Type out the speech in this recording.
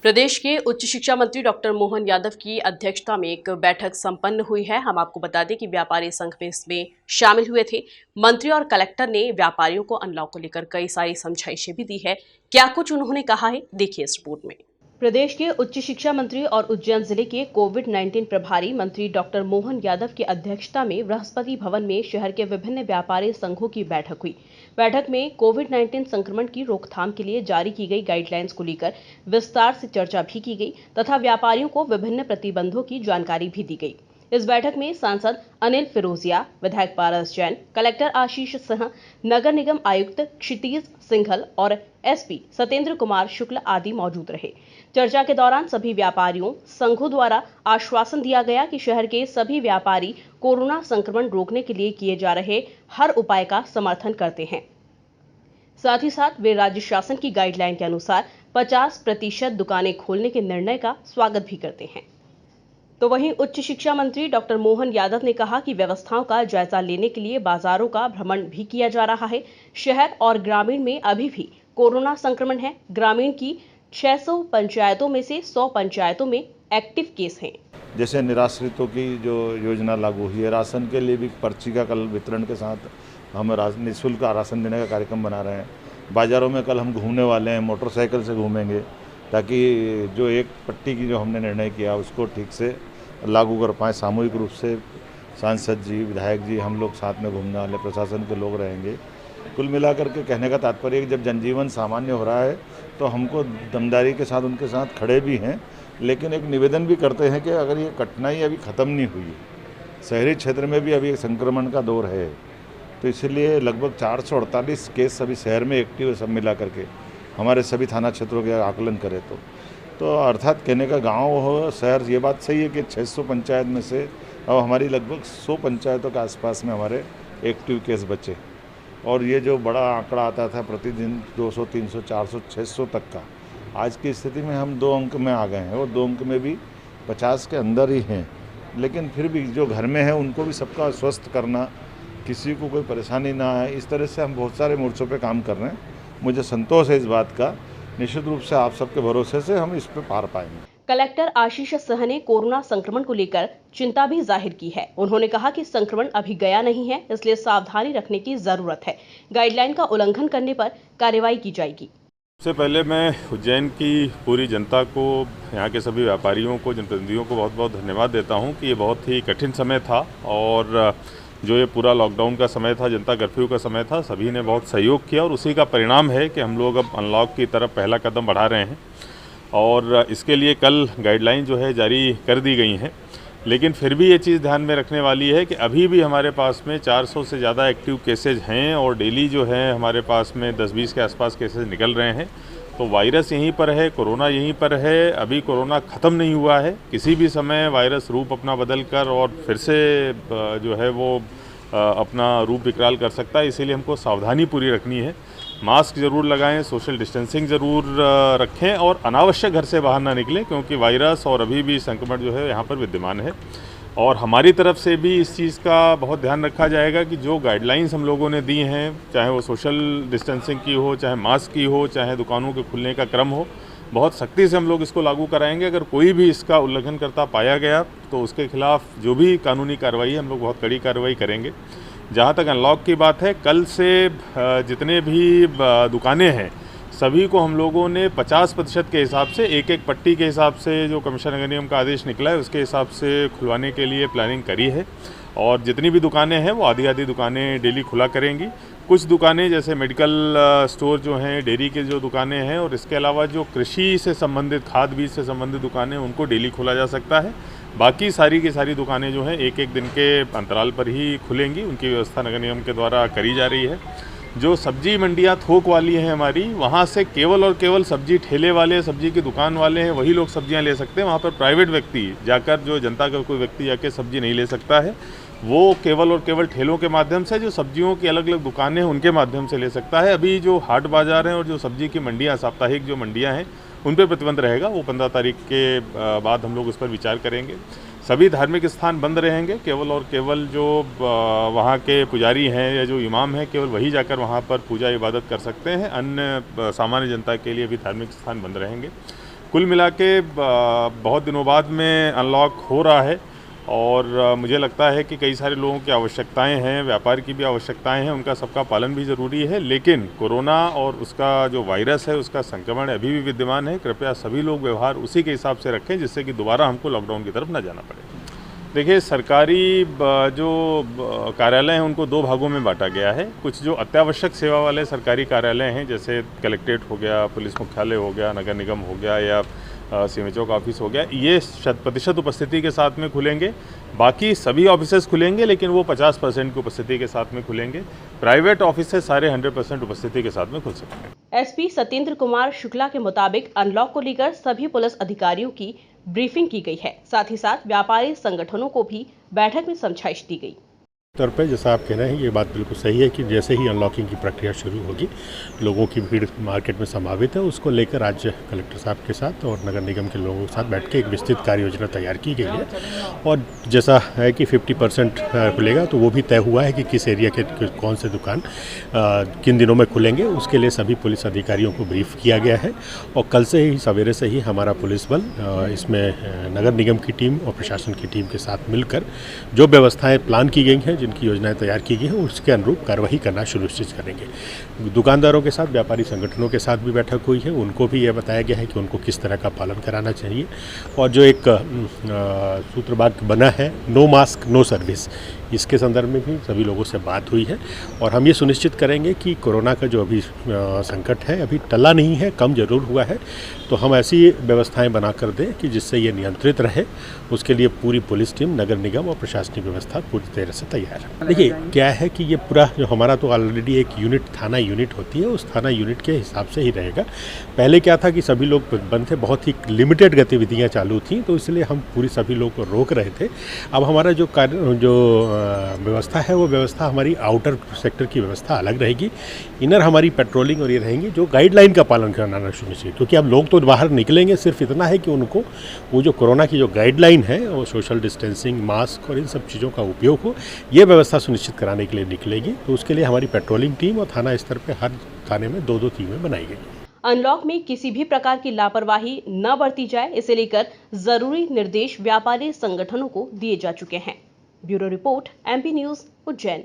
प्रदेश के उच्च शिक्षा मंत्री डॉक्टर मोहन यादव की अध्यक्षता में एक बैठक संपन्न हुई है। हम आपको बता दें कि व्यापारी संघ में इसमें शामिल हुए थे। मंत्री और कलेक्टर ने व्यापारियों को अनलॉक को लेकर कई सारी समझाइशें भी दी है। क्या कुछ उन्होंने कहा है, देखिए इस रिपोर्ट में। प्रदेश के उच्च शिक्षा मंत्री और उज्जैन जिले के कोविड-19 प्रभारी मंत्री डॉक्टर मोहन यादव की अध्यक्षता में बृहस्पति भवन में शहर के विभिन्न व्यापारी संघों की बैठक हुई। बैठक में कोविड-19 संक्रमण की रोकथाम के लिए जारी की गई गाइडलाइंस को लेकर विस्तार से चर्चा भी की गई तथा व्यापारियों को विभिन्न प्रतिबंधों की जानकारी भी दी गई। इस बैठक में सांसद अनिल फिरोजिया, विधायक पारस जैन, कलेक्टर आशीष सिंह, नगर निगम आयुक्त क्षितिज सिंघल और एसपी सत्येंद्र कुमार शुक्ल आदि मौजूद रहे। चर्चा के दौरान सभी व्यापारियों संघों द्वारा आश्वासन दिया गया कि शहर के सभी व्यापारी कोरोना संक्रमण रोकने के लिए किए जा रहे हर उपाय का समर्थन करते हैं। साथ ही साथ वे राज्य शासन की गाइडलाइन के अनुसार 50% दुकानें खोलने के निर्णय का स्वागत भी करते हैं। तो वहीं उच्च शिक्षा मंत्री डॉक्टर मोहन यादव ने कहा कि व्यवस्थाओं का जायजा लेने के लिए बाजारों का भ्रमण भी किया जा रहा है। शहर और ग्रामीण में अभी भी कोरोना संक्रमण है। ग्रामीण की 600 पंचायतों में से 100 पंचायतों में एक्टिव केस हैं। जैसे निराश्रितों की जो योजना लागू हुई है, राशन के लिए भी पर्ची का कल वितरण के साथ हम निःशुल्क राशन देने का कार्यक्रम बना रहे हैं। बाज़ारों में कल हम घूमने वाले हैं, मोटरसाइकिल से घूमेंगे ताकि जो एक पट्टी की जो हमने निर्णय किया उसको ठीक से लागू कर पाएँ। सामूहिक रूप से सांसद जी, विधायक जी, हम लोग साथ में घूमने वाले प्रशासन के लोग रहेंगे। कुल मिलाकर के कहने का तात्पर्य है कि जब जनजीवन सामान्य हो रहा है तो हमको दमदारी के साथ उनके साथ खड़े भी हैं, लेकिन एक निवेदन भी करते हैं कि अगर ये कठिनाई अभी ख़त्म नहीं हुई, शहरी क्षेत्र में भी अभी संक्रमण का दौर है, तो इसलिए लगभग 448 केस अभी शहर में एक्टिव है। सब मिला करके हमारे सभी थाना क्षेत्रों के आकलन करें तो अर्थात कहने का गांव हो शहर, ये बात सही है कि 600 पंचायत में से अब हमारी लगभग 100 पंचायतों के आसपास में हमारे एक्टिव केस बचे। और ये जो बड़ा आंकड़ा आता था प्रतिदिन 200, 300, 400, 600 तक का, आज की स्थिति में हम 2 अंक में आ गए हैं और 2 अंक में भी 50 के अंदर ही हैं। लेकिन फिर भी जो घर में है उनको भी सबका स्वस्थ करना, किसी को कोई परेशानी ना आए, इस तरह से हम बहुत सारे मोर्चों पे काम कर रहे हैं। मुझे संतोष है इस बात का। निश्चित रूप से आप सबके भरोसे से हम इस पे पार पाएंगे। कलेक्टर आशीष सिंह ने कोरोना संक्रमण को लेकर चिंता भी जाहिर की है। उन्होंने कहा कि संक्रमण अभी गया नहीं है, इसलिए सावधानी रखने की जरूरत है। गाइडलाइन का उल्लंघन करने पर कार्रवाई की जाएगी। सबसे पहले मैं उज्जैन की पूरी जनता को, यहाँ के सभी व्यापारियों को, जनप्रतिनिधियों को बहुत बहुत धन्यवाद देता हूँ कि ये बहुत ही कठिन समय था और जो ये पूरा लॉकडाउन का समय था, जनता कर्फ्यू का समय था, सभी ने बहुत सहयोग किया और उसी का परिणाम है कि हम लोग अब अनलॉक की तरफ पहला कदम बढ़ा रहे हैं और इसके लिए कल गाइडलाइन जो है जारी कर दी गई हैं। लेकिन फिर भी ये चीज़ ध्यान में रखने वाली है कि अभी भी हमारे पास में 400 से ज़्यादा एक्टिव केसेज हैं और डेली जो है हमारे पास में 10-20 के आसपास केसेज निकल रहे हैं। तो वायरस यहीं पर है, कोरोना यहीं पर है, अभी कोरोना ख़त्म नहीं हुआ है। किसी भी समय वायरस रूप अपना बदल कर और फिर से जो है वो अपना रूप विकराल कर सकता है। इसीलिए हमको सावधानी पूरी रखनी है। मास्क ज़रूर लगाएं, सोशल डिस्टेंसिंग ज़रूर रखें और अनावश्यक घर से बाहर ना निकलें, क्योंकि वायरस और अभी भी संक्रमण जो है यहाँ पर विद्यमान है। और हमारी तरफ से भी इस चीज़ का बहुत ध्यान रखा जाएगा कि जो गाइडलाइंस हम लोगों ने दी हैं, चाहे वो सोशल डिस्टेंसिंग की हो, चाहे मास्क की हो, चाहे दुकानों के खुलने का क्रम हो, बहुत सख्ती से हम लोग इसको लागू कराएंगे। अगर कोई भी इसका उल्लंघन करता पाया गया तो उसके खिलाफ जो भी कानूनी कार्रवाई है हम लोग बहुत कड़ी कार्रवाई करेंगे। जहाँ तक अनलॉक की बात है, कल से जितने भी दुकानें हैं सभी को हम लोगों ने 50% के हिसाब से, एक पट्टी के हिसाब से जो कमिश्नर नगर निगम का आदेश निकला है उसके हिसाब से खुलवाने के लिए प्लानिंग करी है। और जितनी भी दुकानें हैं वो आधी दुकानें डेली खुला करेंगी। कुछ दुकानें जैसे मेडिकल स्टोर जो हैं, डेयरी के जो दुकानें हैं और इसके अलावा जो कृषि से संबंधित, खाद बीज से संबंधित दुकानें, उनको डेली खोला जा सकता है। बाकी सारी की सारी दुकानें जो हैं एक दिन के अंतराल पर ही खुलेंगी। उनकी व्यवस्था नगर निगम के द्वारा करी जा रही है। जो सब्जी मंडियाँ थोक वाली हैं हमारी, वहाँ से केवल और केवल सब्जी ठेले वाले, सब्जी की दुकान वाले हैं, वही लोग सब्जियाँ ले सकते हैं। वहाँ पर प्राइवेट व्यक्ति जाकर, जो जनता का कोई व्यक्ति जाके सब्जी नहीं ले सकता है। वो केवल और केवल ठेलों के माध्यम से, जो सब्जियों की अलग अलग दुकानें हैं उनके माध्यम से ले सकता है। अभी जो हाट बाज़ार हैं और जो सब्जी की मंडियाँ, साप्ताहिक जो मंडियाँ हैं, उन पर प्रतिबंध रहेगा। वो 15 तारीख के बाद हम लोग उस पर विचार करेंगे। सभी धार्मिक स्थान बंद रहेंगे। केवल और केवल जो वहाँ के पुजारी हैं या जो इमाम हैं, केवल वही जाकर वहाँ पर पूजा इबादत कर सकते हैं। अन्य सामान्य जनता के लिए भी धार्मिक स्थान बंद रहेंगे। कुल मिला के बहुत दिनों बाद में अनलॉक हो रहा है और मुझे लगता है कि कई सारे लोगों की आवश्यकताएं हैं, व्यापार की भी आवश्यकताएं हैं, उनका सबका पालन भी ज़रूरी है। लेकिन कोरोना और उसका जो वायरस है उसका संक्रमण अभी भी विद्यमान है। कृपया सभी लोग व्यवहार उसी के हिसाब से रखें जिससे कि दोबारा हमको लॉकडाउन की तरफ न जाना पड़े। देखिए, सरकारी जो कार्यालय हैं उनको दो भागों में बांटा गया है। कुछ जो अत्यावश्यक सेवा वाले सरकारी कार्यालय हैं, जैसे कलेक्ट्रेट हो गया, पुलिस मुख्यालय हो गया, नगर निगम हो गया या सीएमएचओ का ऑफिस हो गया, ये 100% उपस्थिति के साथ में खुलेंगे। बाकी सभी ऑफिसेज खुलेंगे लेकिन वो 50% की उपस्थिति के साथ में खुलेंगे। प्राइवेट ऑफिसेज सारे 100% उपस्थिति के साथ में खुल सकेंगे। एसपी सत्येंद्र कुमार शुक्ला के मुताबिक अनलॉक को लेकर सभी पुलिस अधिकारियों की ब्रीफिंग की गई है। साथ ही साथ व्यापारी संगठनों को भी बैठक में समझाइश दी गई। तौर पे जैसा आप कह रहे हैं ये बात बिल्कुल सही है कि जैसे ही अनलॉकिंग की प्रक्रिया शुरू होगी, लोगों की भीड़ मार्केट में समावित है, उसको लेकर आज कलेक्टर साहब के साथ और नगर निगम के लोगों के साथ बैठ के एक विस्तृत कार्य योजना तैयार की गई है। और जैसा है कि 50% खुलेगा तो वो भी तय हुआ है कि किस एरिया के कौन से दुकान किन दिनों में खुलेंगे। उसके लिए सभी पुलिस अधिकारियों को ब्रीफ किया गया है और कल से ही सवेरे से ही हमारा पुलिस बल इसमें नगर निगम की टीम और प्रशासन की टीम के साथ मिलकर जो व्यवस्थाएँ प्लान की गई हैं, जिनकी योजनाएं तैयार की गई हैं, उसके अनुरूप कार्रवाई करना सुनिश्चित करेंगे। दुकानदारों के साथ, व्यापारी संगठनों के साथ भी बैठक हुई है, उनको भी यह बताया गया है कि उनको किस तरह का पालन कराना चाहिए। और जो एक सूत्र वाक्य बना है, नो मास्क नो सर्विस, इसके संदर्भ में भी सभी लोगों से बात हुई है और हम ये सुनिश्चित करेंगे कि कोरोना का जो अभी संकट है अभी टला नहीं है, कम जरूर हुआ है, तो हम ऐसी व्यवस्थाएं बना कर दें कि जिससे ये नियंत्रित रहे। उसके लिए पूरी पुलिस टीम, नगर निगम और प्रशासनिक व्यवस्था पूरी तरह से तैयार है। देखिए, क्या है कि ये पूरा जो हमारा तो ऑलरेडी एक यूनिट, थाना यूनिट होती है, उस थाना यूनिट के हिसाब से ही रहेगा। पहले क्या था कि सभी लोग बंद थे, बहुत ही लिमिटेड गतिविधियाँ चालू थी, तो इसलिए हम पूरी सभी लोग को रोक रहे थे। अब हमारा जो व्यवस्था है वो व्यवस्था हमारी आउटर सेक्टर की व्यवस्था अलग रहेगी। इनर हमारी पेट्रोलिंग और ये रहेंगी जो गाइडलाइन का पालन कराना सुनिश्चित, क्योंकि अब लोग तो बाहर निकलेंगे, सिर्फ इतना है कि उनको वो जो कोरोना की जो गाइडलाइन है वो सोशल डिस्टेंसिंग, मास्क और इन सब चीज़ों का उपयोग हो, ये व्यवस्था सुनिश्चित कराने के लिए निकलेगी। तो उसके लिए हमारी पेट्रोलिंग टीम और थाना स्तर पर हर थाने में 2-2 टीमें बनाई गई। अनलॉक में किसी भी प्रकार की लापरवाही न बरती जाए, इसे लेकर जरूरी निर्देश व्यापारी संगठनों को दिए जा चुके हैं। Bureau report, MP news, Ujjain.